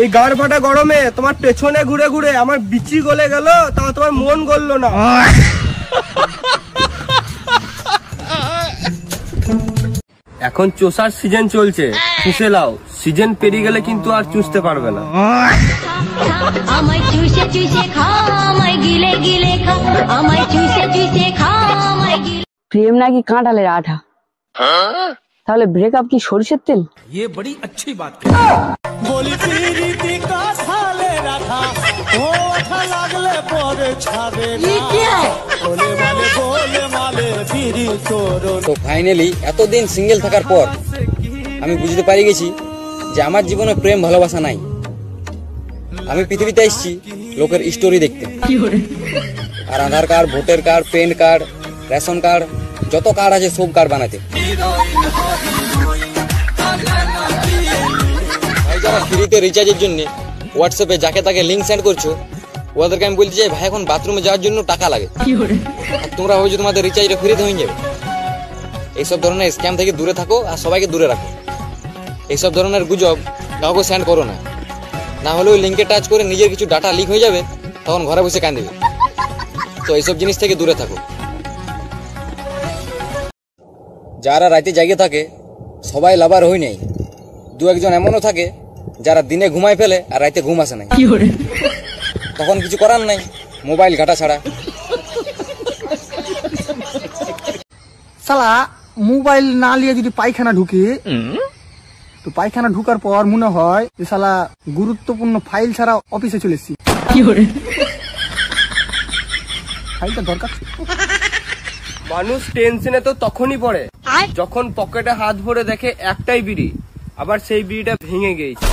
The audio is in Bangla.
এই গাড় ফাটা গরমে তোমার পেছনে ঘুরে ঘুরে আমার বিচি গলে গেল, তাও তোমার মন গললো না। এখন চুষার সিজন চলছে, চুষে লাও। সিজন পেরিয়ে গেলে কিন্তু আর চুষতে পারবে না। প্রেম নাকি কাঁঠালের আঠা, তাহলে ব্রেকআপ কি সরিষার তেল? ये बड़ी अच्छी बात बोली पीरीती काঁঠালের আঠা ওঠা লাগলে পরে ছাড়ে না বলে মালে ফিরি তোর। তো ফাইনালি এতদিন সিঙ্গেল থাকার পর আমি বুঝতে পারি গেছি যে আমার জীবনে প্রেম ভালোবাসা নাই। আমি পৃথিবীতে এসেছি লোকের স্টোরি দেখতে, আর Aadhaar card, voter card, PAN card, ration card, যত কার্ড আছে সব কার্ড বানাতে। ভাই যারা ফ্রিতে রিচার্জের জন্য হোয়াটসঅ্যাপে যাকে তাকে লিঙ্ক সেন্ড করছো, ওদেরকে আমি বলতে চাই ভাই এখন বাথরুমে যাওয়ার জন্য টাকা লাগে, আর তোমরা হয়তো তোমাদের রিচার্জটা ফ্রিতে হয়ে যাবে। এইসব ধরনের স্ক্যাম থেকে দূরে থাকো আর সবাইকে দূরে রাখো। এইসব ধরনের গুজব কাউকে সেন্ড করো না, না হলে ওই লিঙ্কে টাচ করে নিজের কিছু ডাটা লিক হয়ে যাবে, তখন ঘরে বসে কাঁদবে। তো এইসব জিনিস থেকে দূরে থাকো। যারা রাতে জাগে থাকে সবাই লাভার হই নাই, দু একজন এমনও থাকে যারা দিনে ঘুমায় ফেলে আর রাতে ঘুম আসে নাই, তখন কিছু করার নাই, মোবাইল ঘাটা ছাড়া। শালা মোবাইল না নিয়ে যদি পায়খানা ঢুকি, তো পায়খানা ঢুকার পর মনে হয় যে শালা গুরুত্বপূর্ণ ফাইল ছাড়া অফিসে চলে এসেছি। ফাইলটা দরকার ছিল। মানুষ টেনশনে তো তখনই পড়ে যখন পকেটে হাত ভরে দেখে একটাই বিড়ি, আবার সেই বিড়িটা ভেঙে গেছে।